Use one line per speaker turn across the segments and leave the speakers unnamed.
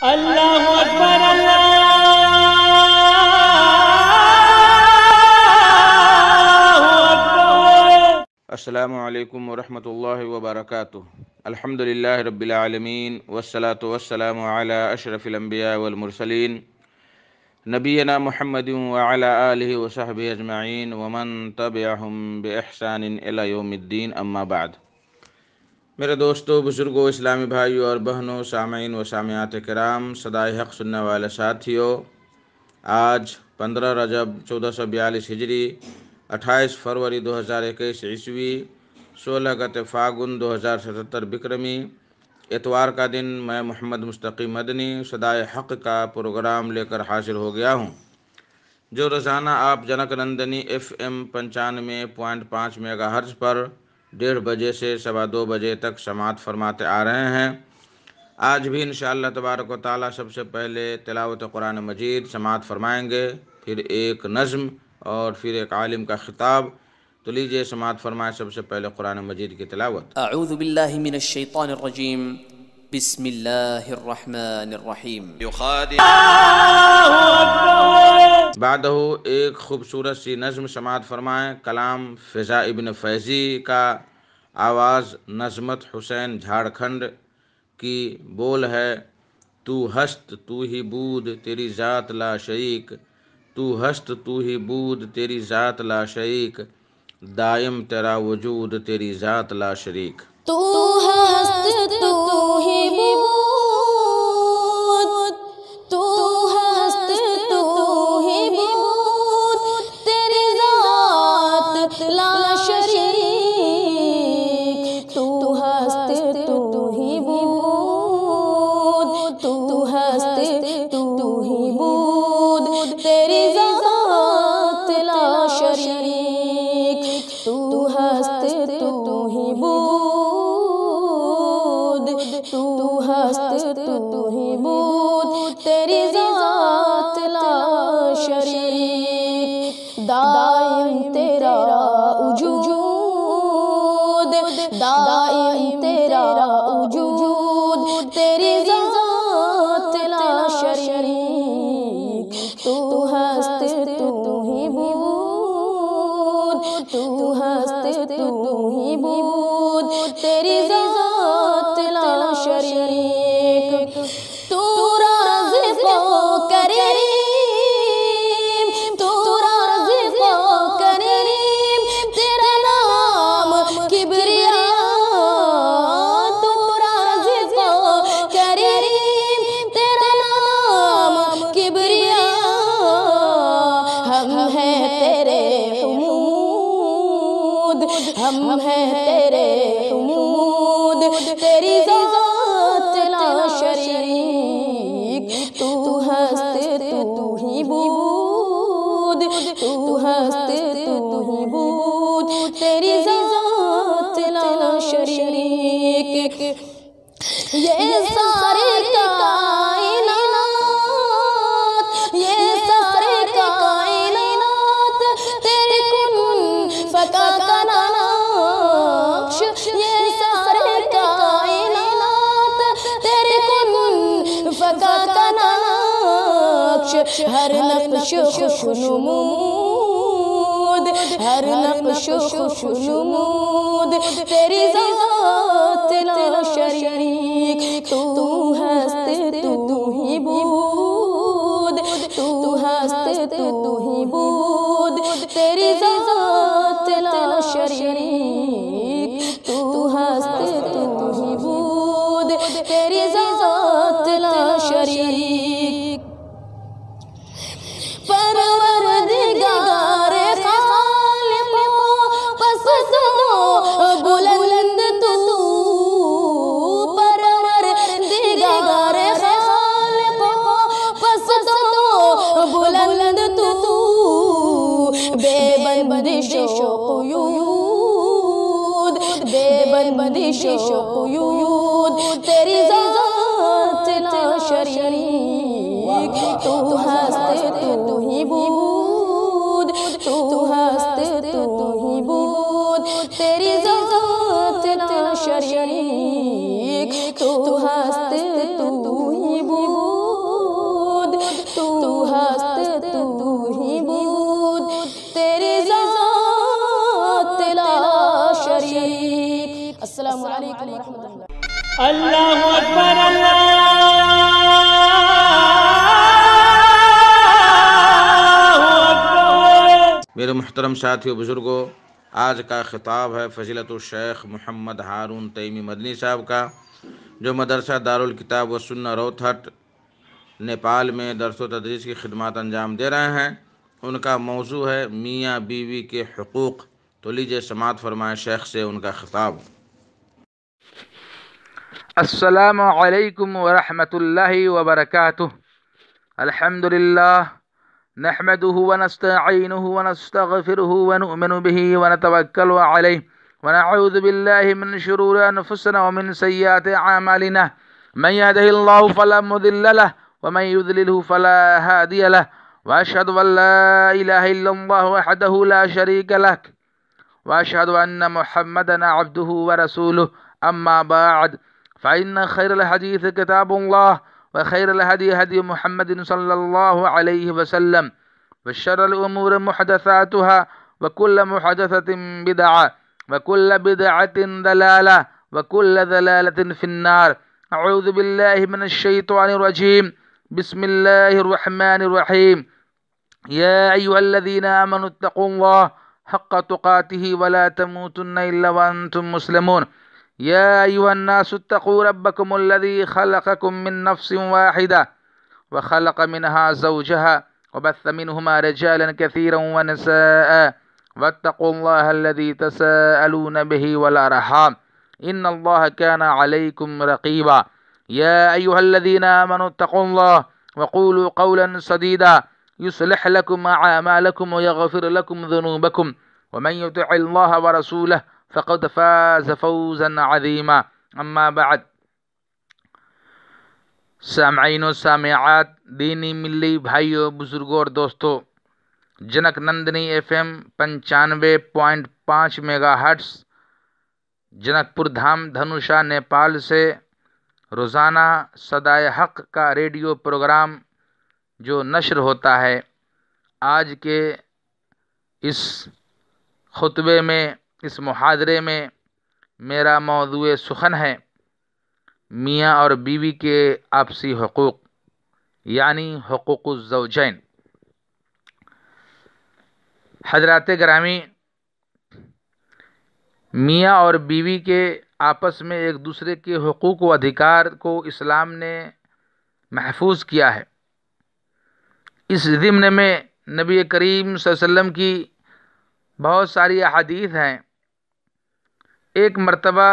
اللہ اکبر اللہ اکبر۔
السلام علیکم ورحمۃ اللہ وبرکاتہ۔ الحمدللہ رب العالمین والصلاة والسلام علی اشرف الانبیاء والمرسلین نبینا محمد وعلی آلہ وصحبہ اجمعین ومن تبعہم بإحسان الی یوم الدین، اما بعد۔ میرے دوستو، بزرگوں، اسلامی بھائیوں اور بہنوں، سامعین و سامعات کرام، صدائے حق سننے والے ساتھیوں، آج 15 رجب 1442 ہجری، 28 فروری 2021 عیسوی، 16 گت فاگن 2077 بکرمی، اتوار کا دن، میں محمد مستقی مدنی صدائے حق کا پروگرام لے کر حاضر ہو گیا ہوں، جو روزانہ آپ junk Nandini FM 95.5 mega hertz پر 1:30 بجے سے 2:15 بجے تک سماعت فرماتے آ رہے ہیں۔ آج بھی انشاءاللہ تبارک و تعالی سب سے پہلے تلاوت قرآن مجید سماعت فرمائیں گے، پھر ایک نظم اور پھر ایک عالم کا خطاب۔ تو لیجئے سماعت فرمائیں سب سے پہلے قرآن مجید کی تلاوت۔
اعوذ باللہ من الشیطان الرجیم، بسم اللہ الرحمن الرحیم۔
بعدہ ایک خوبصورت سی نظم سماعت فرمائیں، کلام فضا ابن فیضی کا، آواز نظمت حسین جھارکھنڈ کی، بول ہے: تو ہست تو ہی بود تیری ذات لا شریک، تو ہست تو ہی بود تیری ذات لا شریک، دائم تیرا وجود تیری ذات لا شریک۔
تو ہست تو ہی بود، تو ہست تو ہی بود تیری ذات لا شریک، تو ہست تو ہی بود، تو ہست تو ہی بود تیری ذات لا شریک، تو ہست تو ہی بود، تو ہست تو ہی بود تیری ذات لا شریک، دائم تیرا وجود، دائم تیرا وجود تیری ذات لا شریک، تو ہست تو ہی بود، تو ہست تو ہی بود تیری ذات لا شریک، تو رازق و کریم، تو رازق و کریم تیرا نام کبریا، تو رازق و کریم تیرا نام کبریا، ہم ہیں تیرے حمود، ہم ہیں تیرے حمود تیری ذات لا شریک، تو ہست تو ہی بود، تو ہست تو ہی بود تیری ذات لا شریک، یہ سارے کائنات، یہ سارے کائنات تیرے کن فکا کا نقش، یہ سارے کائنات تیرے کن فکا کا نقش، ہر نقش خوش نمود، ہر نقش خوش نمود تیری ذات لا شریک، تو ہست تو ہی بود، تو ہست تو ہی بود تیری ذات لا شریک، تو ہست تو ہی بود تیری ذات لا شریک، پروردگار خالق پس تو بلند تو، پروردگار خالق پس تو بلند تو، بے بندش و قیود، بے بندش و قیود تیری ذات لا شریک، تو ہست تو ہی بود، تو ہست تو ہی بود تیری ذات لا شریک، تو ہست تو ہی بود۔
اللہ اکبر اللہ اکبر۔
میرے محترم ساتھیو بزرگوں، آج کا خطاب ہے فضیلت الشیخ محمد ہارون تیمی مدنی صاحب کا، جو مدرسہ دارالکتاب و سنہ روہتٹ نیپال میں درس و تدریس کی خدمات انجام دے رہے ہیں۔ ان کا موضوع ہے میاں بیوی کے حقوق۔ تو لیجئے سماعت فرمائیں شیخ سے ان کا خطاب۔
السلام علیکم ورحمۃ اللہ وبرکاتہ۔ الحمدللہ نحمده ونستعینه ونستغفره ونؤمن به ونتوکل علیہ ونعوذ باللہ من شرور انفسنا ومن سیئات اعمالنا، من يهده الله فلا مضل له ومن يضلله فلا هادي له، واشهد ان لا اله الا الله وحده لا شريك له، واشهد ان محمدا عبده ورسوله، اما بعد فإن خير الحديث كتاب الله وخير الهدي هدي محمد صلى الله عليه وسلم، وشر الأمور محدثاتها وكل محدثة بدعة وكل بدعة ضلالة وكل ضلالة في النار۔ أعوذ بالله من الشيطان الرجيم، بسم الله الرحمن الرحيم۔ يا أيها الذين آمنوا اتقوا الله حق تقاته ولا تموتن إلا وأنتم مسلمون۔ يا أيها الناس اتقوا ربكم الذي خلقكم من نفس واحدة وخلق منها زوجها وبث منهما رجالا كثيرا ونساء، واتقوا الله الذي تساءلون به والأرحام إن الله كان عليكم رقيبا۔ يا أيها الذين آمنوا اتقوا الله وقولوا قولا سديدا يصلح لكم أعمالكم ويغفر لكم ذنوبكم، ومن يطع الله ورسوله فقد فاز فوزا عظیما۔ اما بعد، سامعین و سامعات، دینی ملی بھائیو، بزرگوں اور دوستو، Janak Nandini FM 95.5 megahertz Janakpur Dham دھنوشا Nepal سے روزانہ صدائے حق کا ریڈیو پروگرام جو نشر ہوتا ہے، آج کے اس خطبے میں، اس محاضرے میں میرا موضوع سخن ہے میاں اور بیوی کے آپسی حقوق، یعنی حقوق الزوجین۔ حضرات گرامی، میاں اور بیوی کے آپس میں ایک دوسرے کے حقوق و ادھیکار کو اسلام نے محفوظ کیا ہے۔ اس ضمن میں نبی کریم صلی اللہ علیہ وسلم کی بہت ساری احادیث ہیں۔ ایک مرتبہ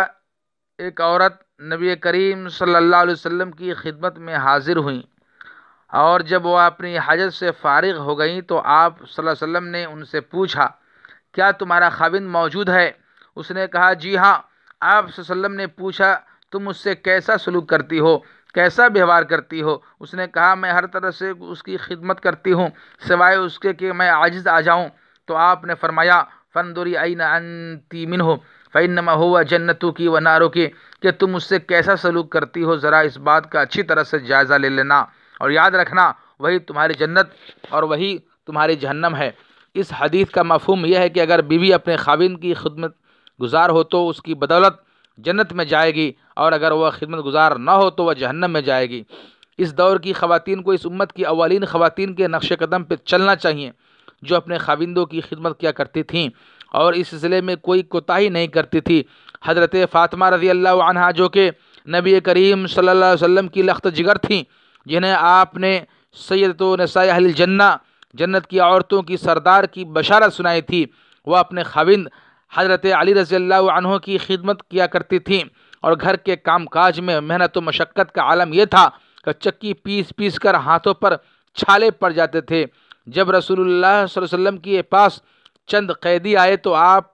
ایک عورت نبی کریم صلی اللہ علیہ وسلم کی خدمت میں حاضر ہوئیں، اور جب وہ اپنی حاجت سے فارغ ہو گئیں تو آپ صلی اللہ علیہ وسلم نے ان سے پوچھا، کیا تمہارا خاوند موجود ہے؟ اس نے کہا، جی ہاں۔ آپ صلی اللہ علیہ وسلم نے پوچھا، تم اس سے کیسا سلوک کرتی ہو، کیسا ویوہار کرتی ہو؟ اس نے کہا، میں ہر طرح سے اس کی خدمت کرتی ہوں سوائے اس کے کہ میں عاجز آ جاؤں۔ تو آپ نے فرمایا، فانظری این انتی منہ فانما ہوا جنتک و نارک، کہ تم اس سے کیسا سلوک کرتی ہو، ذرا اس بات کا اچھی طرح سے جائزہ لے لینا، اور یاد رکھنا وہی تمہاری جنت اور وہی تمہاری جہنم ہے۔ اس حدیث کا مفہوم یہ ہے کہ اگر بیوی اپنے خاوند کی خدمت گزار ہو تو اس کی بدولت جنت میں جائے گی، اور اگر وہ خدمت گزار نہ ہو تو وہ جہنم میں جائے گی۔ اس دور کی خواتین کو اس امت کی اولین خواتین کے نقش قدم پہ چلنا چاہیے، جو اپنے خاوندوں کی خدمت کیا کرتی تھیں اور اس سلسلے میں کوئی کوتاہی نہیں کرتی تھی۔ حضرت فاطمہ رضی اللہ عنہا، جو کہ نبی کریم صلی اللہ علیہ وسلم کی لخت جگر تھیں، جنہیں آپ نے سیدۃ نساء اہل الجنہ، جنت کی عورتوں کی سردار کی بشارت سنائی تھی، وہ اپنے خاوند حضرت علی رضی اللہ عنہ کی خدمت کیا کرتی تھیں، اور گھر کے کام کاج میں محنت و مشقت کا عالم یہ تھا کہ چکی پیس پیس کر ہاتھوں پر چھالے پڑ جاتے تھے۔ جب رسول اللہ صلی اللہ علیہ وسلم کے پاس چند قیدی آئے تو آپ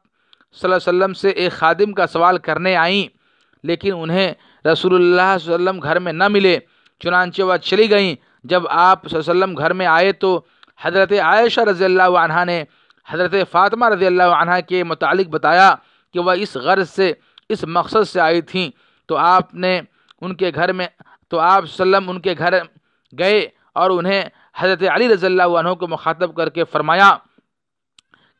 صلی اللہ علیہ وسلم سے ایک خادم کا سوال کرنے آئیں، لیکن انہیں رسول اللہ صلی اللہ علیہ وسلم گھر میں نہ ملے، چنانچہ وہ چلی گئیں۔ جب آپ صلی اللہ علیہ وسلم گھر میں آئے تو حضرت عائشہ رضی اللہ عنہا نے حضرت فاطمہ رضی اللہ عنہا کے متعلق بتایا کہ وہ اس غرض سے، اس مقصد سے آئی تھیں، تو آپ نے ان کے گھر میں، تو آپ صلی اللہ علیہ وسلم ان کے گھر گئے اور انہیں حضرت علی رضی اللہ عنہ کو مخاطب کر کے فرمایا،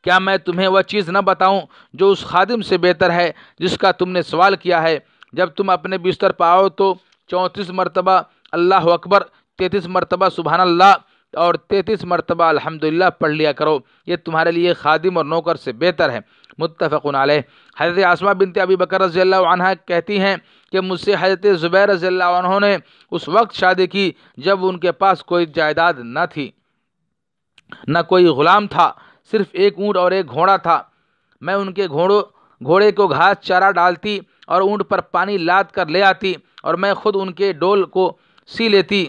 کیا میں تمہیں وہ چیز نہ بتاؤں جو اس خادم سے بہتر ہے جس کا تم نے سوال کیا ہے؟ جب تم اپنے بستر پاؤ تو 34 مرتبہ اللہ اکبر، 33 مرتبہ سبحان اللہ اور 33 مرتبہ الحمدللہ پڑھ لیا کرو، یہ تمہارے لیے خادم اور نوکر سے بہتر ہے۔ متفق علیہ۔ حضرت اسماء بنت ابی بکر رضی اللہ عنہ کہتی ہیں کہ مجھ سے حضرت زبیر رضی اللہ عنہ نے اس وقت شادی کی جب ان کے پاس کوئی جائیداد نہ تھی، نہ کوئی غلام تھا، صرف ایک اونٹ اور ایک گھوڑا تھا۔ میں ان کے گھوڑے کو گھاس چارہ ڈالتی اور اونٹ پر پانی لاد کر لے آتی، اور میں خود ان کے ڈول کو سی لیتی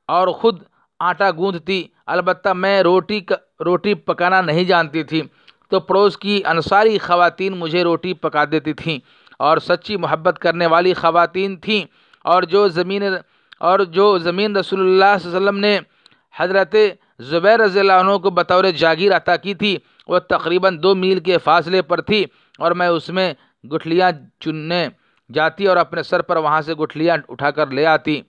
اور خود آٹا گوندھتی۔ البتہ میں روٹی پکانا نہیں جانتی تھی، تو پڑوس کی انصاری خواتین مجھے روٹی پکا دیتی تھیں، اور سچی محبت کرنے والی خواتین تھیں، اور جو زمین رسول اللہ صلی اللہ علیہ وسلم نے حضرت زبیر رضی اللہ عنہ کو بطور جاگیر عطا کی تھی وہ تقریباً 2 میل کے فاصلے پر تھی، اور میں اس میں گٹھلیاں چننے جاتی اور اپنے سر پر وہاں سے گٹھلیاں اٹھا کر لے آتی۔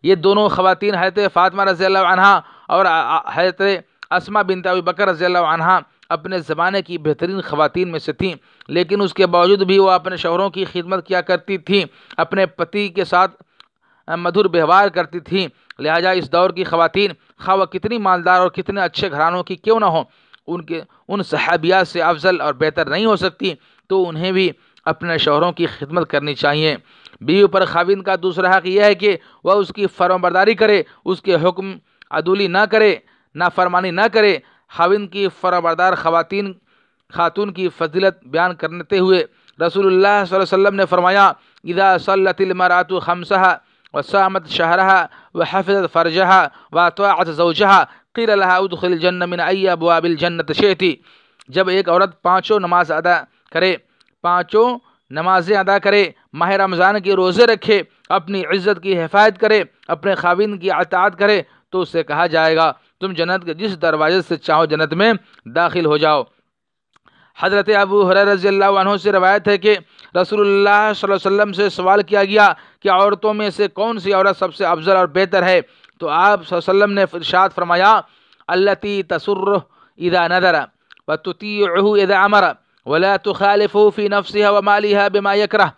یہ دونوں خواتین حضرت فاطمہ رضی اللہ عنہ اور حضرت اسماء بنت ابی بکر رضی اللہ عنہ اپنے زمانے کی بہترین خواتین میں سے تھیں، لیکن اس کے باوجود بھی وہ اپنے شوہروں کی خدمت کیا کرتی تھیں، اپنے پتی کے ساتھ مدھر ویوہار کرتی تھیں۔ لہٰذا اس دور کی خواتین خواہ وہ کتنی مالدار اور کتنے اچھے گھرانوں کی کیوں نہ ہوں، ان صحابیات سے افضل اور بہتر نہیں ہو سکتی، تو انہیں بھی اپنے شوہروں کی خدمت کرنی چاہیے۔ بیوی پر خاوند کا دوسرا حق یہ ہے کہ وہ اس کی فرمانبرداری کرے، اس کے حکم عدولی نہ کرے، نافرمانی نہ کرے۔ خاوند کی فرمانبردار خاتون کی فضیلت بیان کرتے ہوئے رسول اللہ صلی اللہ علیہ وسلم نے فرمایا: اذا صلت المرأة خمسها وصامت شهرها وحفظت فرجها واطاعت زوجها قیل لها ادخل الجنة من ای ابواب الجنة شئت۔ جب ایک عورت پانچوں نمازیں ادا کرے، ماہ رمضان کے روزے رکھے، اپنی عزت کی حفاظت کرے، اپنے خاوند کی اطاعت کرے، تو اس سے کہا جائے گا تم جنت کے جس دروازے سے چاہو جنت میں داخل ہو جاؤ۔ حضرت ابو ہریرہ رضی اللہ عنہ سے روایت ہے کہ رسول اللہ صلی اللہ علیہ وسلم سے سوال کیا گیا کہ عورتوں میں سے کون سی عورت سب سے افضل اور بہتر ہے، تو آپ صلی اللہ علیہ وسلم نے ارشاد فرمایا: التی تسرہ اذا نذر وتطیعہ اذا امر ولا تخالفہ فی نفسها ومالها بما یکرہ،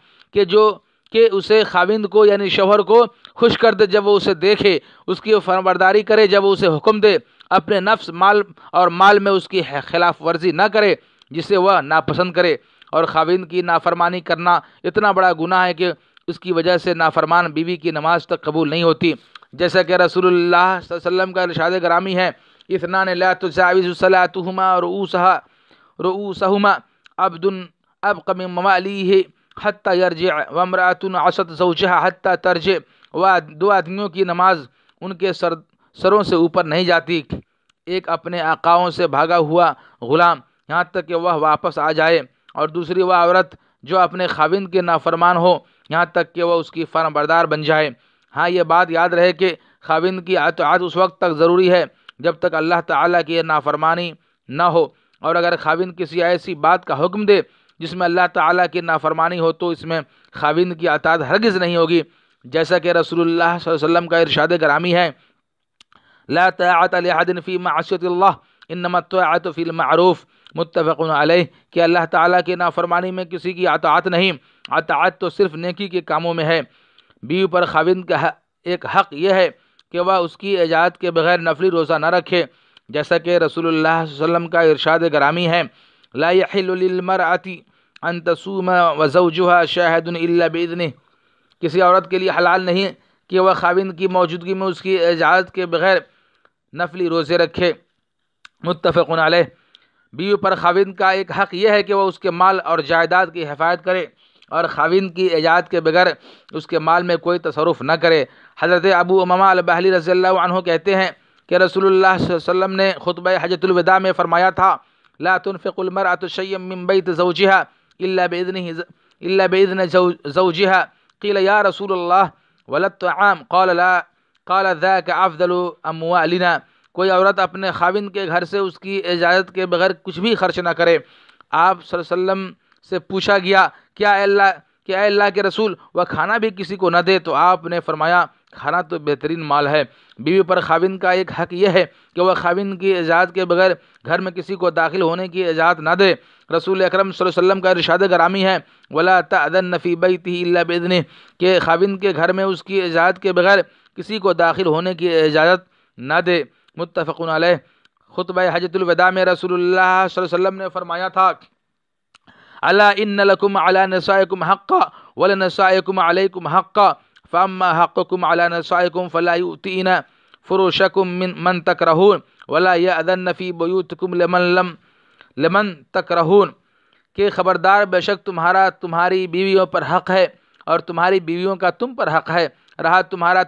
کہ اسے خاوند کو یعنی شوہر کو خوش کر دے جب وہ اسے دیکھے، اس کی فرمانبرداری کرے جب وہ اسے حکم دے، اپنے نفس مال میں اس کی خلاف ورزی نہ کرے جسے وہ ناپسند کرے۔ اور خاوند کی نافرمانی کرنا اتنا بڑا گناہ ہے کہ اس کی وجہ سے نافرمان بیوی کی نماز تک قبول نہیں ہوتی، جیسا کہ رسول اللہ صلی اللہ علیہ وسلم کا ارشاد گرامی ہے: اثنان لا تجاوز صلاتهما رؤوسهما عبد ابق من موالیہ حتی یرجع وامرأۃ عصت زوجها حتی ترجع۔ دو آدمیوں کی نماز ان کے سروں سے اوپر نہیں جاتی، ایک اپنے آقاؤں سے بھاگا ہوا غلام یہاں تک کہ وہ واپس آ جائے، اور دوسری وہ عورت جو اپنے خاوند کے نافرمان ہو یہاں تک کہ وہ اس کی فرمانبردار بن جائے۔ ہاں، یہ بات یاد رہے کہ خاوند کی اطاعت اس وقت تک ضروری ہے جب تک اللہ تعالیٰ کی نافرمانی نہ ہو، اور اگر خاوند کسی ایسی بات کا حکم دے جس میں اللہ تعالیٰ کی نافرمانی ہو تو اس میں خاوند کی اطاعت ہرگز نہیں ہوگی، جیسا کہ رسول اللہ صلی اللہ علیہ وسلم کا ارشاد گرامی ہے: لا طاعت لأحد فی معصیۃ اللہ انما الطاعۃ فی المعروف۔ متفق علیہ، کہ اللہ تعالیٰ کی نافرمانی میں کسی کی اطاعت نہیں، اطاعت تو صرف نیکی کے کاموں میں ہے۔ بیوی پر خاوند کا ایک حق یہ ہے کہ وہ اس کی اجازت کے بغیر نفلی روزہ نہ رکھے، جیسا کہ رسول اللہ صلی اللہ علیہ وسلم کا ارشاد گرامی ہے: لا يحل للمرأة ان تصوم وزوجها شاہد الا باذنہ۔ کسی عورت کے لیے حلال نہیں کہ وہ خاوند کی موجودگی میں اس کی اجازت کے بغیر نفلی روزے رکھے۔ متفق علیہ۔ بیوی پر خاوند کا ایک حق یہ ہے کہ وہ اس کے مال اور جائیداد کی حفاظت کرے اور خاوند کی اجازت کے بغیر اس کے مال میں کوئی تصرف نہ کرے۔ حضرت ابو امامہ الباہلی رضی اللہ عنہ کہتے ہیں کہ رسول اللہ صلی اللہ علیہ وسلم نے خطبہ حجۃ الوداع میں فرمایا تھا: لا تنفق المرأة شيئا من بيت زوجها الا باذن زوجها قيل يا رسول الله ولا الطعام قال لا قال ذاك افضل اموالنا۔ کوئی عورت اپنے خاوند کے گھر سے اس کی اجازت کے بغیر کچھ بھی خرچ نہ کرے۔ آپ صلی اللہ علیہ وسلم سے پوچھا گیا کہ اے اللہ کے رسول، وہ کھانا بھی کسی کو نہ دے؟ تو آپ نے فرمایا کھانا تو بہترین مال ہے۔ بیوی پر خاوند کا ایک حق یہ ہے کہ وہ خاوند کی اجازت کے بغیر گھر میں کسی کو داخل ہونے کی اجازت نہ دے۔ رسول اکرم صلی اللہ علیہ وسلم کا ارشاد گرامی ہے وَلَا تَأْذَنَّ فِي بَيْتِهِ إِلَّا بِإِذْنِهِ کہ خاوند کے گھر میں اس کی اجازت کے بغیر کسی کو داخل ہونے کی اجازت نہ دے۔ متفق علیہ۔ خطبہ حجۃ الوداع میں رسول اللہ صلی اللہ علیہ وسلم نے فرمایا تھا الا ان لکم علی نسائکم حقا ولنسائکم علیکم حقا فاما حقکم علی نسائکم فلا یؤتین فروشکم من تکرہون ولا یأذن فی بیوتکم لمن تکرہون کہ خبردار بے شک تمہاری بیویوں پر حق ہے اور تمہاری بیویوں کا تم پر حق ہے۔ رہا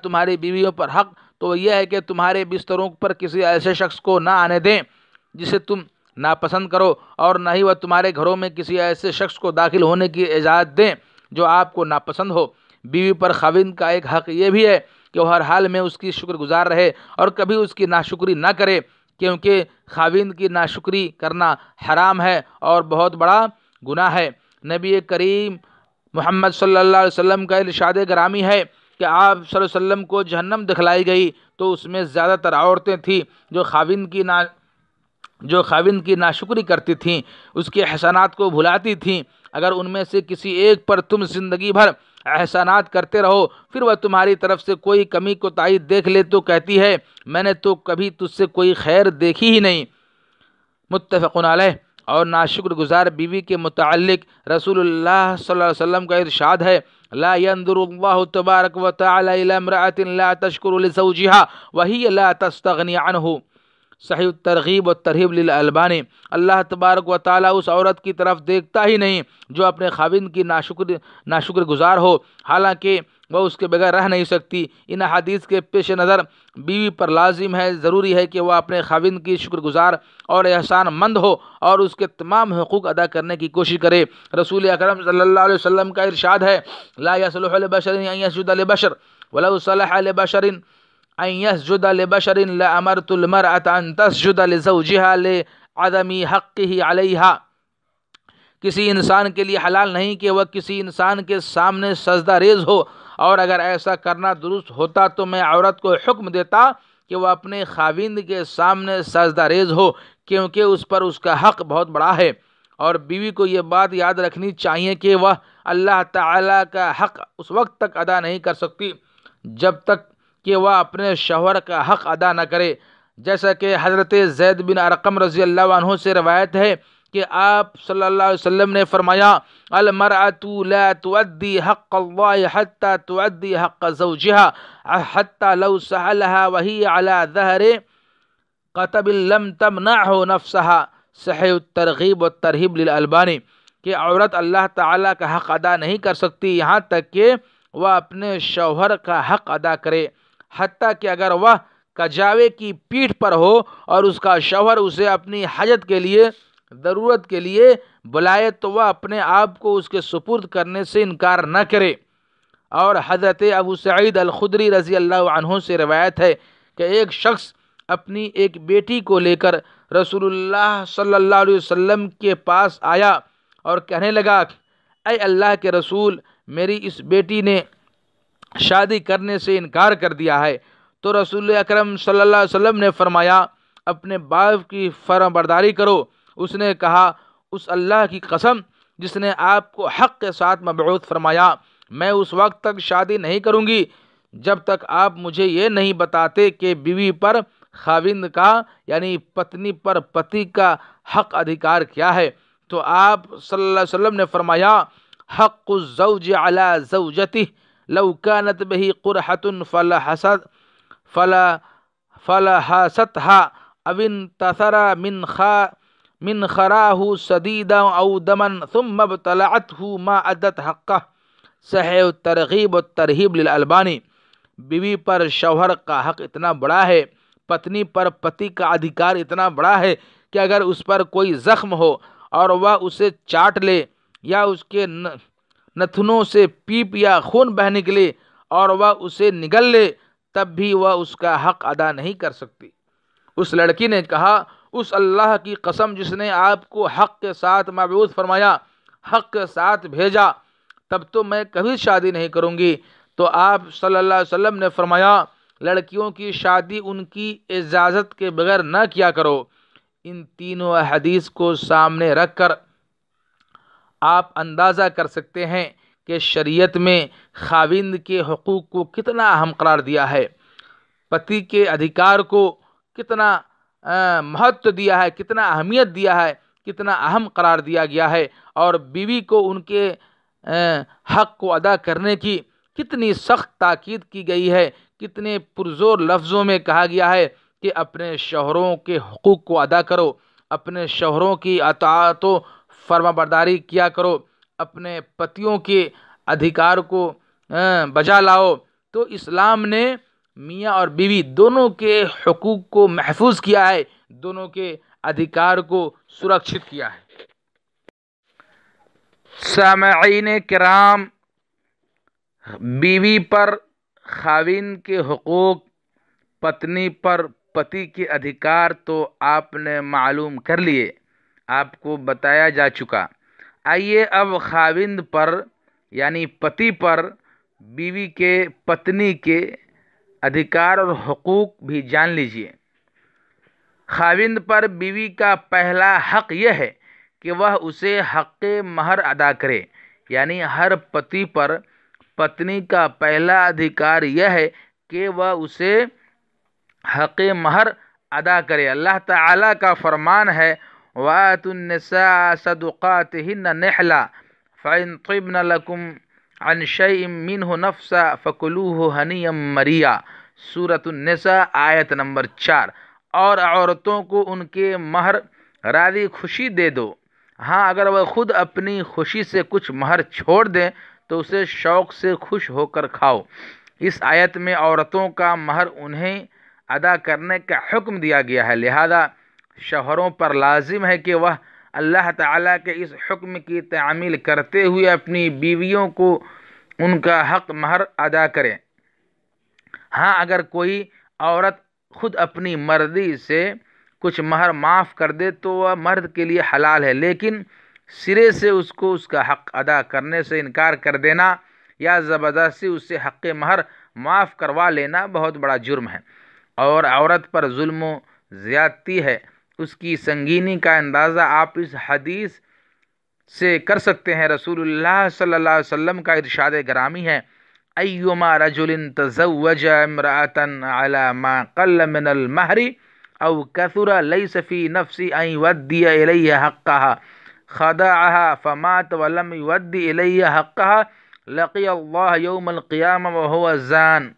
تمہاری بیویوں پر حق تو وہ یہ ہے کہ تمہارے بستروں پر کسی ایسے شخص کو نہ آنے دیں جسے تم ناپسند کرو، اور نہ ہی وہ تمہارے گھروں میں کسی ایسے شخص کو داخل ہونے کی اجازت دیں جو آپ کو ناپسند ہو۔ بیوی پر خاوند کا ایک حق یہ بھی ہے کہ وہ ہر حال میں اس کی شکر گزار رہے اور کبھی اس کی ناشکری نہ کرے، کیونکہ خاوند کی ناشکری کرنا حرام ہے اور بہت بڑا گناہ ہے۔ نبی کریم محمد صلی اللہ علیہ وسلم کا ارشاد گرامی ہے کہ آپ صلی اللہ علیہ وسلم کو جہنم دکھلائی گئی تو اس میں زیادہ تر عورتیں تھیں جو خاوند کی ناشکری کرتی تھیں، اس کے احسانات کو بھلاتی تھیں۔ اگر ان میں سے کسی ایک پر تم زندگی بھر احسانات کرتے رہو، پھر وہ تمہاری طرف سے کوئی کمی کوتاہی دیکھ لے تو کہتی ہے میں نے تو کبھی تجھ سے کوئی خیر دیکھی ہی نہیں۔ متفق علیہ۔ اور ناشکر گزار بیوی کے متعلق رسول اللہ صلی اللہ علیہ وسلم کا ارشاد ہے لا ينظر الله تبارک وتعالى الى امرأة لا تشکر لزوجها وهي لا تستغنی عنه۔ صحیح الترغیب والترہیب للالبانی۔ اللہ تبارک و تعالیٰ اس عورت کی طرف دیکھتا ہی نہیں جو اپنے خاوند کی ناشکر گزار ہو حالانکہ وہ اس کے بغیر رہ نہیں سکتی۔ ان احادیث کے پیش نظر بیوی پر لازم ہے، ضروری ہے کہ وہ اپنے خاوند کی شکر گزار اور احسان مند ہو اور اس کے تمام حقوق ادا کرنے کی کوشش کرے۔ رسول اکرم صلی اللہ علیہ وسلم کا ارشاد ہے لا يصلح لبشر ان يسجد لبشر ولو صلح لبشر ان يسجد لبشر لامرت المرأة ان تسجد لزوجها لعدم حقه عليها۔ کسی انسان کے لیے حلال نہیں کہ وہ کسی انسان کے سامنے سجدہ ریز ہو، اور اگر ایسا کرنا درست ہوتا تو میں عورت کو حکم دیتا کہ وہ اپنے خاوند کے سامنے سجدہ ریز ہو، کیونکہ اس پر اس کا حق بہت بڑا ہے۔ اور بیوی کو یہ بات یاد رکھنی چاہیے کہ وہ اللہ تعالیٰ کا حق اس وقت تک ادا نہیں کر سکتی جب تک کہ وہ اپنے شوہر کا حق ادا نہ کرے، جیسا کہ حضرت زید بن ارقم رضی اللہ عنہ سے روایت ہے کہ آپ صلی اللہ علیہ وسلم نے فرمایا المرأة لا تؤدي حق الله حتى تؤدي حق زوجها حتى لو سألها وهي على ظهر قطب لم تمنعه نفسها۔ صحیح الترغیب والترہیب للالبانی۔ کہ عورت اللہ تعالیٰ کا حق ادا نہیں کر سکتی یہاں تک کہ وہ اپنے شوہر کا حق ادا کرے، حتیٰ کہ اگر وہ کجاوے کی پیٹھ پر ہو اور اس کا شوہر اسے اپنی حاجت کے لیے ضرورت کے لیے بلائے تو وہ اپنے آپ کو اس کے سپرد کرنے سے انکار نہ کرے۔ اور حضرت ابو سعید الخدری رضی اللہ عنہ سے روایت ہے کہ ایک شخص اپنی ایک بیٹی کو لے کر رسول اللہ صلی اللہ علیہ وسلم کے پاس آیا اور کہنے لگا اے اللہ کے رسول، میری اس بیٹی نے شادی کرنے سے انکار کر دیا ہے۔ تو رسول اکرم صلی اللہ علیہ وسلم نے فرمایا اپنے باپ کی فرمانبرداری کرو۔ اس نے کہا اس اللہ کی قسم جس نے آپ کو حق کے ساتھ مبعوث فرمایا، میں اس وقت تک شادی نہیں کروں گی جب تک آپ مجھے یہ نہیں بتاتے کہ بیوی پر خاوند کا یعنی پتنی پر پتی کا حق ادھیکار کیا ہے۔ تو آپ صلی اللہ علیہ وسلم نے فرمایا حق الزوج علی زوجته لو كانت به قرحة فلحستها او انتثر من خراه سديدا او دما ثم ابتلعته ما ادت حقه۔ صحیح الترغیب والترہیب للالبانی۔ بیوی پر شوہر کا حق اتنا بڑا ہے، پتنی پر پتی کا ادھیکار اتنا بڑا ہے کہ اگر اس پر کوئی زخم ہو اور وہ اسے چاٹ لے یا اس کے نتنوں سے پیپ یا خون بہ نکلے اور وہ اسے نگل لے تب بھی وہ اس کا حق ادا نہیں کر سکتی۔ اس لڑکی نے کہا اس اللہ کی قسم جس نے آپ کو حق کے ساتھ مبعوث فرمایا، حق کے ساتھ بھیجا، تب تو میں کبھی شادی نہیں کروں گی۔ تو آپ صلی اللہ علیہ وسلم نے فرمایا لڑکیوں کی شادی ان کی اجازت کے بغیر نہ کیا کرو۔ ان تینوں حدیث کو سامنے رکھ کر آپ اندازہ کر سکتے ہیں کہ شریعت میں خاوند کے حقوق کو کتنا اہم قرار دیا ہے، پتی کے ادھیکار کو کتنا مہتو دیا ہے، کتنا اہمیت دیا ہے، کتنا اہم قرار دیا گیا ہے، اور بیوی کو ان کے حق کو ادا کرنے کی کتنی سخت تاکید کی گئی ہے، کتنے پرزور لفظوں میں کہا گیا ہے کہ اپنے شوہروں کے حقوق کو ادا کرو، اپنے شوہروں کی اطاعت و فرما برداری کیا کرو، اپنے پتیوں کے ادھیکار کو بجا لاؤ۔ تو اسلام نے میاں اور بیوی دونوں کے حقوق کو محفوظ کیا ہے، دونوں کے ادھیکار کو سرکشت کیا ہے۔ سامعین کرام، بیوی پر خاوند کے حقوق، پتنی پر پتی کے ادھیکار تو آپ نے معلوم کر لیے، آپ کو بتایا جا چکا۔ آئیے اب خاوند پر یعنی پتی پر بیوی کے پتنی کے ادھیکار اور حقوق بھی جان لیجیے۔ خاوند پر بیوی کا پہلا حق یہ ہے کہ وہ اسے حق مہر ادا کرے، یعنی ہر پتی پر پتنی کا پہلا ادھیکار یہ ہے کہ وہ اسے حق مہر ادا کرے۔ اللہ تعالیٰ کا فرمان ہے وَآتُوا النِّسَاءَ صَدُقَاتِهِنَّ نِحْلًا فَإِن طِبْنَ لَكُمْ عَنْ شَيْءٍ مِّنْهُ نَفْسًا فَكُلُوهُ هَنِيًّا مَرِيًّا، سورۃ النساء آیت نمبر 4۔ اور عورتوں کو ان کے مہر راضی خوشی دے دو، ہاں اگر وہ خود اپنی خوشی سے کچھ مہر چھوڑ دیں تو اسے شوق سے خوش ہو کر کھاؤ۔ اس آیت میں عورتوں کا مہر انہیں ادا کرنے کا حکم دیا گیا ہے، لہذا شوہروں پر لازم ہے کہ وہ اللہ تعالیٰ کے اس حکم کی تعمیل کرتے ہوئے اپنی بیویوں کو ان کا حق مہر ادا کریں۔ ہاں اگر کوئی عورت خود اپنی مرضی سے کچھ مہر معاف کر دے تو وہ مرد کے لیے حلال ہے، لیکن سرے سے اس کو اس کا حق ادا کرنے سے انکار کر دینا یا زبردستی اس سے حق مہر معاف کروا لینا بہت بڑا جرم ہے، اور عورت پر ظلم و زیادتی ہے۔ اس کی سنگینی کا اندازہ آپ اس حدیث سے کر سکتے ہیں۔ رسول اللہ صلی اللہ علیہ وسلم کا ارشاد گرامی ہے ایما رجل تزوج امرأة على ما قل من المہر او کثر لیس فی نفسی ان یودی الیہ حقها خدعها فمات ولم یودی الیہ حقها لقی اللہ یوم القیامہ وهو زان،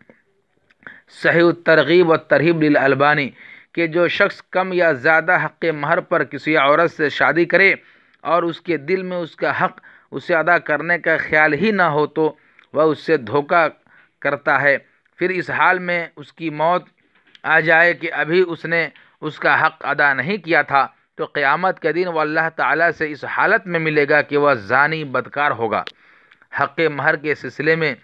صحیح الترغیب والترہیب للالبانی، کہ جو شخص کم یا زیادہ حق مہر پر کسی عورت سے شادی کرے اور اس کے دل میں اس کا حق اسے ادا کرنے کا خیال ہی نہ ہو تو وہ اس سے دھوکہ کرتا ہے، پھر اس حال میں اس کی موت آ جائے کہ ابھی اس نے اس کا حق ادا نہیں کیا تھا، تو قیامت کے دن وہ اللہ تعالیٰ سے اس حالت میں ملے گا کہ وہ زانی بدکار ہوگا۔ حق مہر کے سلسلے میں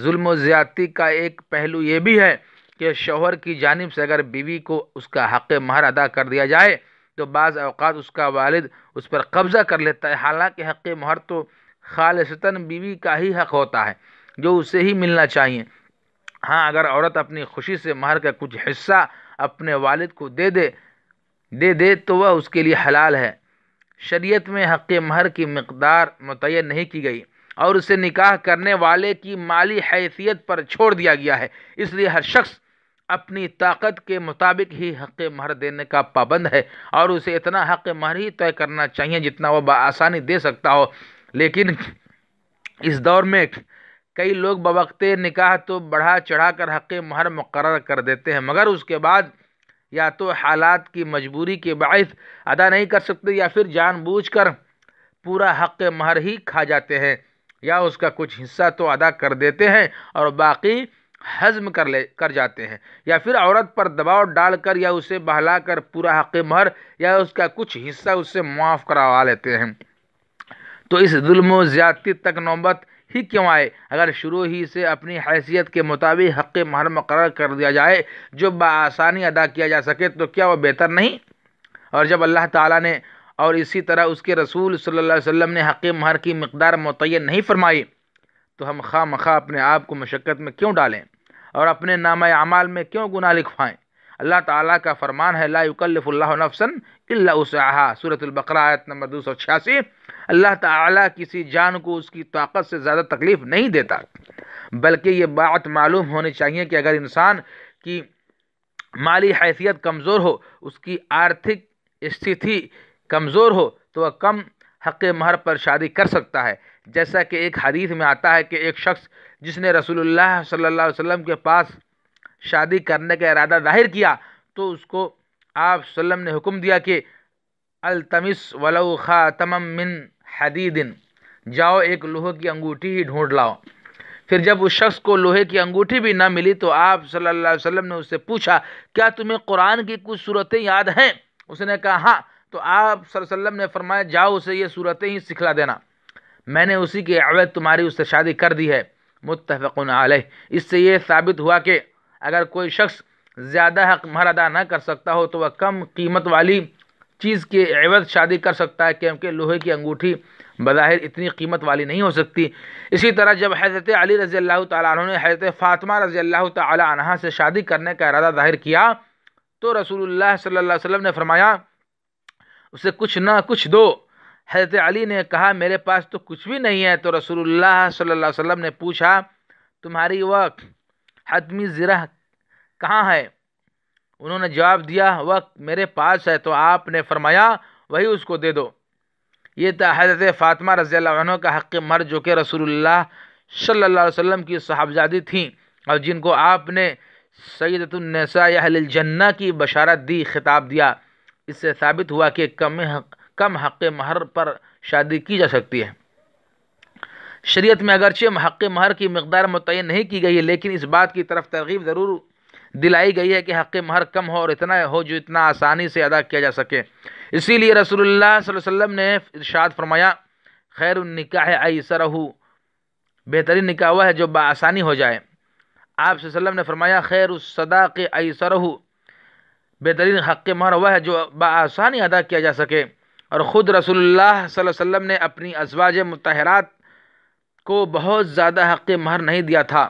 ظلم و زیادتی کا ایک پہلو یہ بھی ہے کہ شوہر کی جانب سے اگر بیوی کو اس کا حق مہر ادا کر دیا جائے تو بعض اوقات اس کا والد اس پر قبضہ کر لیتا ہے، حالانکہ حق مہر تو خالصتاً بیوی کا ہی حق ہوتا ہے جو اسے ہی ملنا چاہیے۔ ہاں اگر عورت اپنی خوشی سے مہر کا کچھ حصہ اپنے والد کو دے دے تو وہ اس کے لیے حلال ہے۔ شریعت میں حق مہر کی مقدار متعین نہیں کی گئی اور اسے نکاح کرنے والے کی مالی حیثیت پر چھوڑ دیا گیا ہے، اس لیے ہر شخص اپنی طاقت کے مطابق ہی حق مہر دینے کا پابند ہے، اور اسے اتنا حق مہر ہی طے کرنا چاہیے جتنا وہ بآسانی دے سکتا ہو۔ لیکن اس دور میں کئی لوگ بوقت نکاح تو بڑھا چڑھا کر حق مہر مقرر کر دیتے ہیں، مگر اس کے بعد یا تو حالات کی مجبوری کے باعث ادا نہیں کر سکتے یا پھر جان بوجھ کر پورا حق مہر ہی کھا جاتے ہیں، یا اس کا کچھ حصہ تو ادا کر دیتے ہیں اور باقی ہضم کر جاتے ہیں، یا پھر عورت پر دباؤ ڈال کر یا اسے بہلا کر پورا حق مہر یا اس کا کچھ حصہ اس سے معاف کروا لیتے ہیں۔ تو اس ظلم و زیادتی تک نوبت ہی کیوں آئے؟ اگر شروع ہی سے اپنی حیثیت کے مطابق حق مہر مقرر کر دیا جائے جو بآسانی ادا کیا جا سکے تو کیا وہ بہتر نہیں؟ اور جب اللہ تعالیٰ نے اور اسی طرح اس کے رسول صلی اللہ علیہ وسلم نے حق مہر کی مقدار متعین نہیں فرمائی تو ہم خواہ مخواہ اپنے آپ کو مشقت میں کیوں ڈالیں اور اپنے نامہ اعمال میں کیوں گناہ لکھوائیں؟ اللہ تعالیٰ کا فرمان ہے لا یکلف اللہ نفسا الا وسعها، سورۃ البقرہ آیت نمبر 286۔ اللہ تعالیٰ کسی جان کو اس کی طاقت سے زیادہ تکلیف نہیں دیتا، بلکہ یہ بات معلوم ہونی چاہیے کہ اگر انسان کی مالی حیثیت کمزور ہو، اس کی آرتھک استھتی کمزور ہو تو وہ کم حق مہر پر شادی کر سکتا ہے، جیسا کہ ایک حدیث میں آتا ہے کہ ایک شخص جس نے رسول اللہ صلی اللہ علیہ وسلم کے پاس شادی کرنے کا ارادہ ظاہر کیا تو اس کو آپ صلی اللہ علیہ وسلم نے حکم دیا کہ التمس ولو خاتما من حدید، جاؤ ایک لوہے کی انگوٹھی ہی ڈھونڈ لاؤ۔ پھر جب اس شخص کو لوہے کی انگوٹھی بھی نہ ملی تو آپ صلی اللہ علیہ وسلم نے اس سے پوچھا کیا تمہیں قرآن کی کچھ صورتیں یاد ہیں؟ اس نے کہا ہاں، تو آپ صلی اللہ علیہ وسلم نے فرمایا جاؤ اسے یہ صورتیں ہی سکھلا دینا، میں نے اسی کے عوض تمہاری اس سے شادی کر دی ہے، متفق علیہ۔ اس سے یہ ثابت ہوا کہ اگر کوئی شخص زیادہ حق مہر ادا نہ کر سکتا ہو تو وہ کم قیمت والی چیز کے عوض شادی کر سکتا ہے، کیونکہ لوہے کی انگوٹھی بظاہر اتنی قیمت والی نہیں ہو سکتی۔ اسی طرح جب حضرت علی رضی اللہ تعالیٰ عنہ نے حضرت فاطمہ رضی اللہ تعالیٰ عنہا سے شادی کرنے کا ارادہ ظاہر کیا تو رسول اللہ صلی اللہ علیہ وسلم نے فرمایا اسے کچھ نہ کچھ دو۔ حضرت علی نے کہا میرے پاس تو کچھ بھی نہیں ہے، تو رسول اللہ صلی اللہ علیہ وسلم نے پوچھا تمہاری وہ حتمی زرہ کہاں ہے؟ انہوں نے جواب دیا وہ میرے پاس ہے، تو آپ نے فرمایا وہی اس کو دے دو۔ یہ تھا حضرت فاطمہ رضی اللہ عنہ کا حق مہر، جو کہ رسول اللہ صلی اللہ علیہ وسلم کی صاحبزادی تھیں اور جن کو آپ نے سیدۃ النساء اہل الجنہ کی بشارت دی، خطاب دیا۔ اس سے ثابت ہوا کہ کم حق مہر پر شادی کی جا سکتی ہے۔ شریعت میں اگرچہ حق مہر کی مقدار متعین نہیں کی گئی ہے، لیکن اس بات کی طرف ترغیب ضرور دلائی گئی ہے کہ حق مہر کم ہو اور اتنا ہو جو اتنا آسانی سے ادا کیا جا سکے۔ اسی لیے رسول اللہ صلی اللہ علیہ وسلم نے ارشاد فرمایا خیر النکاح ایسرہ، بہترین نکاح وہ ہے جو بآسانی ہو جائے۔ آپ صلی اللہ علیہ وسلم نے فرمایا خیر الصداق ایسرہ، بہترین حق مہر وہ ہے جو بآسانی ادا کیا جا سکے۔ اور خود رسول اللہ صلی اللہ علیہ وسلم نے اپنی ازواج مطہرات کو بہت زیادہ حق مہر نہیں دیا تھا۔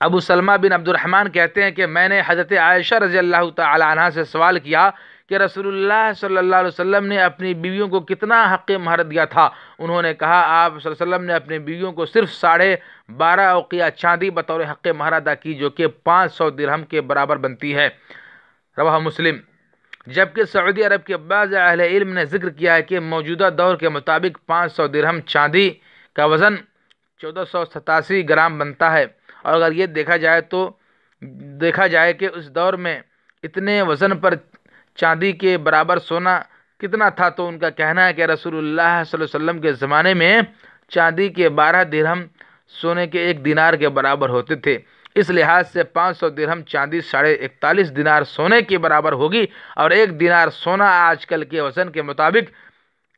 ابو سلمہ بن عبد الرحمن کہتے ہیں کہ میں نے حضرت عائشہ رضی اللہ تعالی عنہا سے سوال کیا کہ رسول اللہ صلی اللہ علیہ وسلم نے اپنی بیویوں کو کتنا حق مہر دیا تھا؟ انہوں نے کہا آپ صلی اللہ علیہ وسلم نے اپنی بیویوں کو صرف 12.5 اوقیہ چاندی بطور حق مہر ادا کی، جو کہ 500 درہم کے برابر بنتی ہے، رواہ مسلم۔ جبکہ سعودی عرب کے بعض اہل علم نے ذکر کیا ہے کہ موجودہ دور کے مطابق 500 درہم چاندی کا وزن 1487 گرام بنتا ہے، اور اگر یہ دیکھا جائے کہ اس دور میں اتنے وزن پر چاندی کے برابر سونا کتنا تھا، تو ان کا کہنا ہے کہ رسول اللہ صلی اللہ علیہ وسلم کے زمانے میں چاندی کے 12 درہم سونے کے 1 دینار کے برابر ہوتے تھے۔ اس لحاظ سے 500 درہم چاندی 41.5 دینار سونے کے برابر ہوگی، اور 1 دینار سونا آج کل کے وزن کے مطابق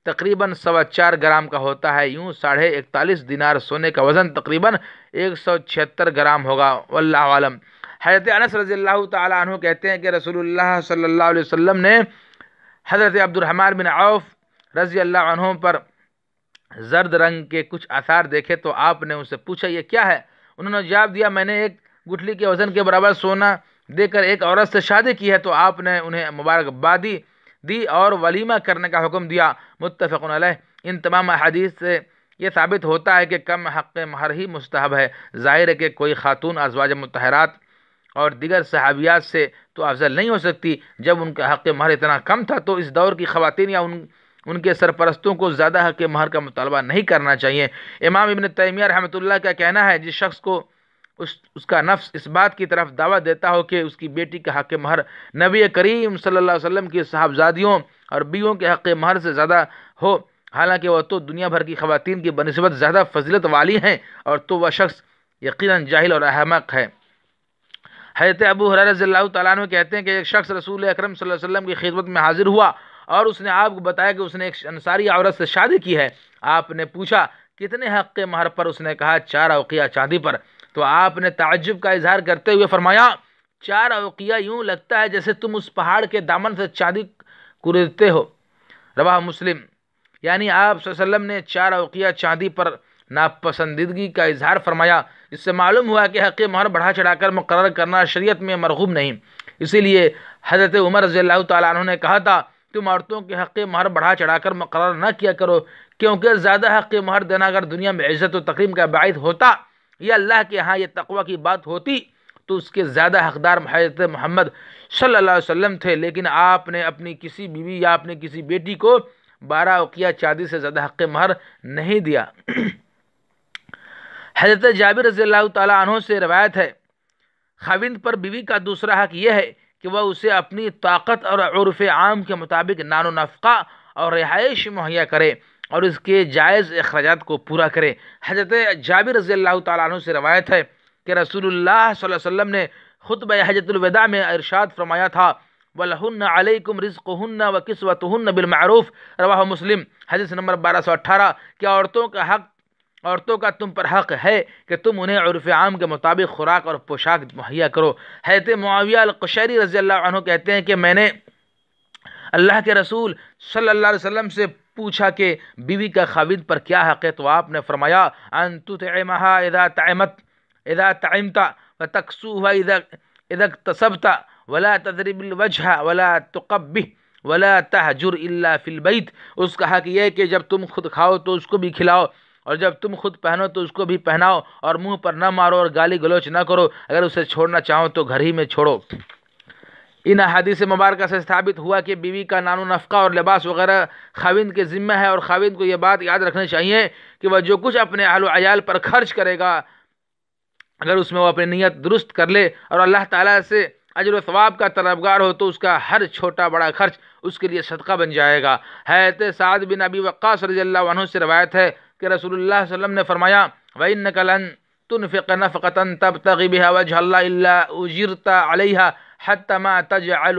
تقریباً 4.25 گرام کا ہوتا ہے۔ یوں 41.5 دینار سونے کا وزن تقریباً 176 گرام ہوگا، واللہ عالم۔ حضرت انس رضی اللہ تعالی عنہ کہتے ہیں کہ رسول اللہ صلی اللہ علیہ وسلم نے حضرت عبد الرحمن بن عوف رضی اللہ عنہ پر زرد رنگ کے کچھ آثار دیکھے تو آپ نے ان سے پوچھا یہ کیا ہے؟ انہوں نے جواب دیا میں نے ایک گٹھلی کے وزن کے برابر سونا دے کر ایک عورت سے شادی کی ہے، تو آپ نے انہیں مبارکباد دی اور ولیمہ کرنے کا حکم دیا، متفق علیہ۔ ان تمام احادیث سے یہ ثابت ہوتا ہے کہ کم حق مہر ہی مستحب ہے۔ ظاہر ہے کہ کوئی خاتون ازواج مطہرات اور دیگر صحابیات سے تو افضل نہیں ہو سکتی۔ جب ان کا حق مہر اتنا کم تھا تو اس دور کی خواتین یا ان کے سرپرستوں کو زیادہ حق مہر کا مطالبہ نہیں کرنا چاہیے۔ امام ابن تیمیہ رحمۃ اللہ کا کہنا ہے جس شخص کو اس کا نفس اس بات کی طرف دعوت دیتا ہو کہ اس کی بیٹی کا حق مہر نبی کریم صلی اللہ علیہ وسلم کی صاحبزادیوں اور بیویوں کے حق مہر سے زیادہ ہو، حالانکہ وہ تو دنیا بھر کی خواتین کی بنسبت زیادہ فضیلت والی ہیں، اور تو وہ شخص یقیناً جاہل اور احمق ہے۔ حضرت ابو ہریرہ رضی اللہ تعالیٰ عنہ کہتے ہیں کہ ایک شخص رسول اکرم صلی اللہ علیہ وسلم کی خدمت میں حاضر ہوا اور اس نے آپ کو بتایا کہ اس نے ایک انصاری عورت سے شادی کی ہے۔ آپ نے پوچھا کتنے حق مہر پر؟ اس نے کہا 4 اوقیہ چاندی پر۔ تو آپ نے تعجب کا اظہار کرتے ہوئے فرمایا 4 اوقیہ، یوں لگتا ہے جیسے تم اس پہاڑ کے دامن سے چاندی کوریدتے ہو، رواہ مسلم۔ یعنی آپ صلی اللہ علیہ وسلم نے 4 اوقیہ چاندی پر ناپسندیدگی کا اظہار فرمایا۔ اس سے معلوم ہوا کہ حق مہر بڑھا چڑھا کر مقرر کرنا شریعت میں مرغوب نہیں۔ اسی لیے حضرت عمر رضی اللہ تعالیٰ عنہ نے کہا تھا، تم عورتوں کے حق مہر بڑھا چڑھا کر مقرر نہ کیا کرو، کیونکہ زیادہ حق مہر دینا اگر دنیا میں عزت و تکریم کا باعث ہوتا یا اللہ کے ہاں یہ تقوی کی بات ہوتی تو اس کے زیادہ حقدار حضرت محمد صلی اللہ علیہ وسلم تھے، لیکن آپ نے اپنی کسی بیوی یا اپنی کسی بیٹی کو 12 اوقیہ چاندی سے زیادہ حق مہر نہیں دیا۔ حضرت جابر رضی اللہ تعالیٰ عنہ سے روایت ہے، خاوند پر بیوی کا دوسرا حق یہ ہے کہ وہ اسے اپنی طاقت اور عرف عام کے مطابق نان و نفقہ اور رہائش مہیا کرے اور اس کے جائز اخراجات کو پورا کرے۔ حضرت جابر رضی اللہ تعالیٰ عنہ سے روایت ہے کہ رسول اللہ صلی اللہ علیہ وسلم نے خطبہ حجۃ الوداع میں ارشاد فرمایا تھا، وَلَهُنَّ عَلَيْكُمْ رِزْقُهُنَّ وَكِسْوَتُهُنَّ بِالْمَعْرُوفِ، رواہ مسلم، حدیث نمبر 1218، کہ عورتوں کا تم پر حق ہے کہ تم انہیں عرف عام کے مطابق خوراک اور پوشاک مہیا کرو۔ حضرت معاویہ القشیری رضی اللہ عنہ کہتے ہیں کہ میں نے اللہ کے رسول صلی اللہ علیہ وسلم سے پوچھا کہ بیوی کا خاوند پر کیا حق ہے، تو آپ نے فرمایا، ان تطعمها اذا طعمت وتكسوها اذا اكتسبت ولا تضرب الوجه ولا تقبح ولا تهجر الا في البيت۔ اس کا حق یہ ہے کہ جب تم خود کھاؤ تو اس کو بھی کھلاؤ، اور جب تم خود پہنو تو اس کو بھی پہناؤ، اور منہ پر نہ مارو اور گالی گلوچ نہ کرو، اگر اسے چھوڑنا چاہو تو گھر ہی میں چھوڑو۔ ان احادیث مبارکہ سے ثابت ہوا کہ بیوی کا نان و نفقہ اور لباس وغیرہ خاوند کے ذمہ ہے، اور خاوند کو یہ بات یاد رکھنی چاہیے کہ وہ جو کچھ اپنے اہل و عیال پر خرچ کرے گا، اگر اس میں وہ اپنی نیت درست کر لے اور اللہ تعالیٰ سے اجر و ثواب کا طلبگار ہو تو اس کا ہر چھوٹا بڑا خرچ اس کے لیے صدقہ بن جائے گا۔ حضرت سعد بن ابی وقاص رضی اللہ عنہ سے روایت ہے کہ رسول اللہ صلی اللہ علیہ وسلم نے فرمایا، وَإِنَّكَ لَن تُنْفِقَ نَفْقَةً تَبْتَغِي بِهَا وَجْهَ اللَّهِ إِلَّا أُجِرْتَ عَلَيْهَا حَتَّى مَا تَجْعَلُ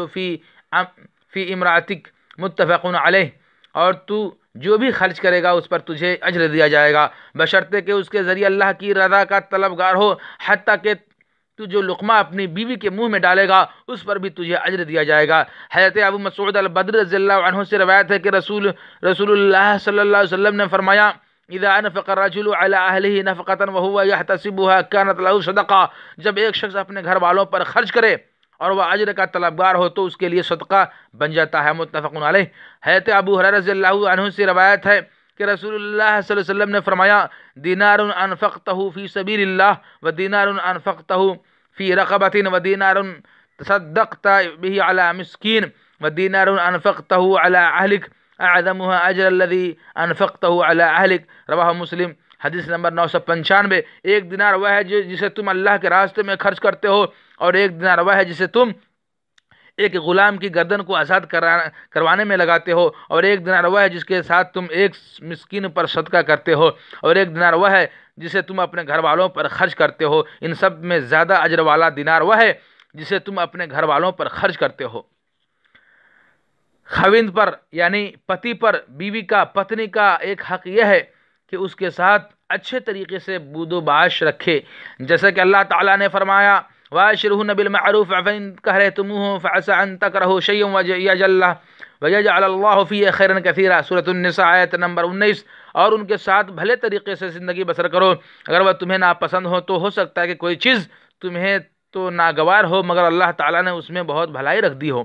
فِي امْرَأَتِكَ متفق علیہ، اور تو جو بھی خرچ کرے گا اس پر تجھے اجر دیا جائے گا، بشرطے کہ اس کے ذریعے اللہ کی رضا کا طلبگار ہو، حتیٰ کہ تو جو لقمہ اپنی بیوی کے منہ میں ڈالے گا اس پر بھی تجھے اجر دیا جائے گا۔ حضرت ابو مسعود البدری رضی اللہ عنہ سے روایت ہے کہ رسول اللہ صلی اللہ علیہ وسلم نے فرمایا، اذا انفق الرجل على اهله نفقة وهو يحتسبها كانت له صدقہ، جب ایک شخص اپنے گھر والوں پر خرچ کرے اور وہ اجر کا طلبگار ہو تو اس کے لیے صدقہ بن جاتا ہے، متفق علیہ۔ حضرت ابو ہریرہ رضی اللہ عنہ سے روایت ہے کہ رسول اللہ صلی اللہ علیہ وسلم نے فرمایا، دینار انفقته فی سبیل اللہ ودینار انفقته فی رقبۃ ودینار تصدقت به علی مسکین ودینار انفقته علی اہلک اعظمها اجر الذی انفقته علی اہلک، رواہ مسلم، حدیث نمبر 995۔ ایک دینار وہ ہے جسے تم اللہ کے راستے میں خرچ کرتے ہو، اور ایک دینار وہ ہے جسے تم ایک غلام کی گردن کو آزاد کروانے میں لگاتے ہو، اور ایک دینار وہ ہے جس کے ساتھ تم ایک مسکین پر صدقہ کرتے ہو، اور ایک دینار وہ ہے جسے تم اپنے گھر والوں پر خرچ کرتے ہو۔ ان سب میں زیادہ اجر والا دینار وہ ہے جسے تم اپنے گھر والوں پر خرچ کرتے ہو۔ خاوند پر یعنی پتی پر بیوی کا پتنی کا ایک حق یہ ہے کہ اس کے ساتھ اچھے طریقے سے بود و باش رکھے، جیسا کہ اللہ تعالیٰ نے فرمایا، وَعَاشِرُوهُنَّ بِالْمَعْرُوفِ فَإِن كَرِهْتُمُوهُ فَعَسَىٰ أَن تَكْرَهُوا شَيْئًا وَيَجْعَلَ اللَّهُ فِيهِ خَيْرًا كَثِيرًا، سورۃ النساء آیت نمبر 19۔ اور ان کے ساتھ بھلے طریقے سے زندگی بسر کرو، اگر وہ تمہیں ناپسند ہو تو ہو سکتا ہے کہ کوئی چیز تمہیں تو ناگوار ہو مگر اللہ تعالیٰ نے اس میں بہت بھلائی رکھ دی ہو،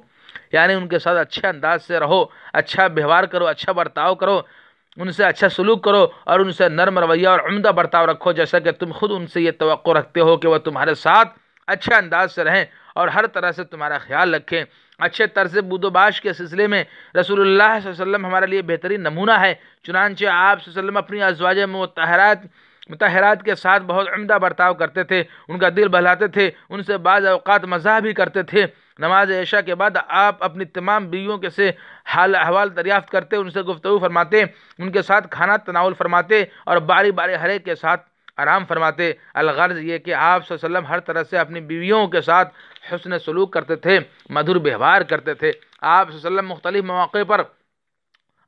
یعنی ان کے ساتھ اچھے انداز سے رہو، اچھا ویوہار کرو، اچھا برتاؤ کرو، ان سے اچھا سلوک کرو، اور ان سے نرم رویہ اور عمدہ برتاؤ رکھو، جیسا کہ تم خود ان سے یہ توقع رکھتے ہو کہ وہ تمہارے ساتھ اچھے انداز سے رہیں اور ہر طرح سے تمہارا خیال رکھیں۔ اچھے طرز بود و باش کے سلسلے میں رسول اللہ صلی اللہ علیہ وسلم ہمارے لیے بہترین نمونہ ہے، چنانچہ آپ صلی اللہ علیہ وسلم اپنی ازواج مطہرات کے ساتھ بہت عمدہ برتاؤ کرتے تھے، ان کا دل بہلاتے تھے، ان سے بعض اوقات مزاح بھی کرتے تھے۔ نماز عشاء کے بعد آپ اپنی تمام بیویوں کے سے حال احوال دریافت کرتے، ان سے گفتگو فرماتے، ان کے ساتھ کھانا تناول فرماتے اور باری باری ہر ایک کے ساتھ آرام فرماتے۔ الغرض یہ کہ آپ صلی اللہ علیہ وسلم ہر طرح سے اپنی بیویوں کے ساتھ حسن سلوک کرتے تھے، مدھر ویوہار کرتے تھے۔ آپ صلی اللہ علیہ وسلم مختلف مواقع پر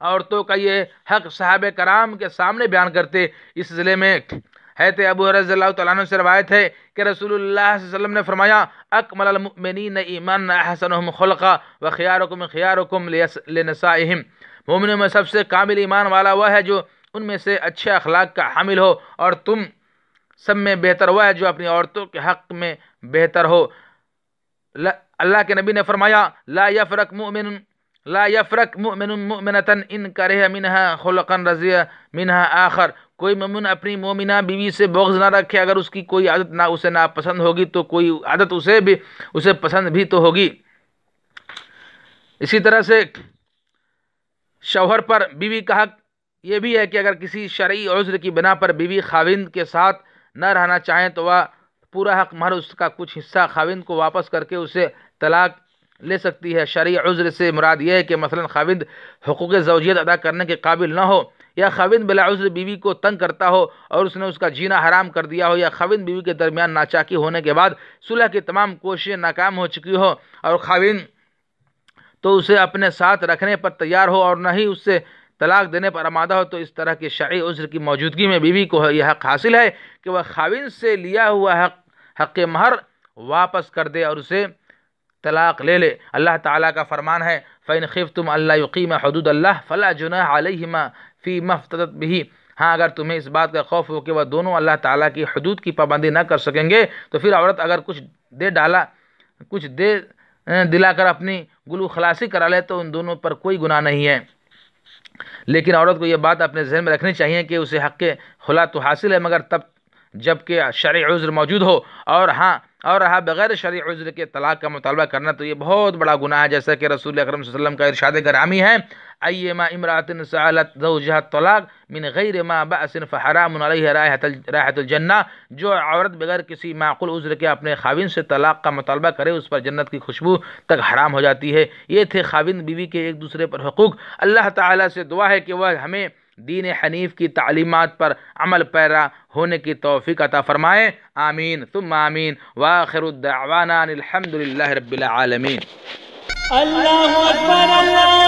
عورتوں کا یہ حق صحابہ کرام کے سامنے بیان کرتے۔ اس سلسلے میں حضرت ابو ہریرہ رضی اللہ تعالیٰ عنہ سے روایت ہے کہ رسول اللہ صلی اللہ علیہ وسلم نے فرمایا، اکمل المؤمنین ایمانا احسنهم خلقا وخیارکم خیارکم لنسائہم، مومنوں میں سب سے کامل ایمان والا وہ ہے جو ان میں سے اچھے اخلاق کا حامل ہو، اور تم سب میں بہتر وہ ہے جو اپنی عورتوں کے حق میں بہتر ہو۔ اللہ کے نبی نے فرمایا لا یفرق مؤمن مؤمنۃ ان کرہ منها خلقا رضی منها آخر، کوئی مومن اپنی مومنہ بیوی سے بغض نہ رکھے، اگر اس کی کوئی عادت اسے ناپسند ہوگی تو کوئی عادت اسے پسند بھی تو ہوگی۔ اسی طرح سے شوہر پر بیوی کا حق یہ بھی ہے کہ اگر کسی شرعی عذر کی بنا پر بیوی خاوند کے ساتھ نہ رہنا چاہیں تو وہ پورا حق مہر اس کا کچھ حصہ خاوند کو واپس کر کے اسے طلاق لے سکتی ہے۔ شرعی عذر سے مراد یہ ہے کہ مثلا خاوند حقوق زوجیت ادا کرنے کے قابل نہ ہو، یا خاوند بلا عذر بیوی کو تنگ کرتا ہو اور اس نے اس کا جینا حرام کر دیا ہو، یا خاوند بیوی کے درمیان ناچاکی ہونے کے بعد صلح کی تمام کوششیں ناکام ہو چکی ہو اور خاوند تو اسے اپنے ساتھ رکھنے پر تیار ہو اور نہ ہی اس سے طلاق دینے پر آمادہ ہو، تو اس طرح کے شرعی عذر کی موجودگی میں بیوی کو یہ حق حاصل ہے کہ وہ خاوند سے لیا ہوا حق مہر واپس کر دے اور اسے طلاق لے لے۔ اللہ تعالیٰ کا فرمان ہے فَإِنْ خِفْتُمْ أَلَّا يُقِيمَ حُدُودَ اللَّهِ فَلَا جُنَاحَ عَلَيْهِمَا فِي مَا افْتَدَتْ بِهِ، ہاں اگر تمہیں اس بات کا خوف ہو کہ وہ دونوں اللہ تعالیٰ کی حدود کی پابندی نہ کر سکیں گے تو پھر عورت اگر کچھ دے دلا کر اپنی گلو خلاصی کرا لے تو ان دونوں پر کوئی گناہ نہیں ہے۔ لیکن عورت کو یہ بات اپنے ذہن میں رکھنی چاہیے کہ اسے حق خلا تو حاصل ہے، مگر تب جب کہ شرعی عذر موجود ہو، اور رہا بغیر شرعی عذر کے طلاق کا مطالبہ کرنا تو یہ بہت بڑا گناہ ہے، جیسا کہ رسول اکرم صلی اللہ علیہ وسلم کا ارشاد گرامی ہے ایما امرأۃ سألت زوجها الطلاق من غیر ما بأس فحرام علیہ رائحۃ الجنہ، جو عورت بغیر کسی معقول عذر کے اپنے خاوند سے طلاق کا مطالبہ کرے اس پر جنت کی خوشبو تک حرام ہو جاتی ہے۔ یہ تھے خاوند بیوی کے ایک دوسرے پر حقوق۔ اللہ تعالیٰ سے دعا ہے کہ وہ ہمیں دین حنیف کی تعلیمات پر عمل پیرا ہونے کی توفیق عطا فرمائے، آمین ثم آمین، وآخر الدعوانا الحمد للہ رب العالمین۔
اللہ اکبر اللہ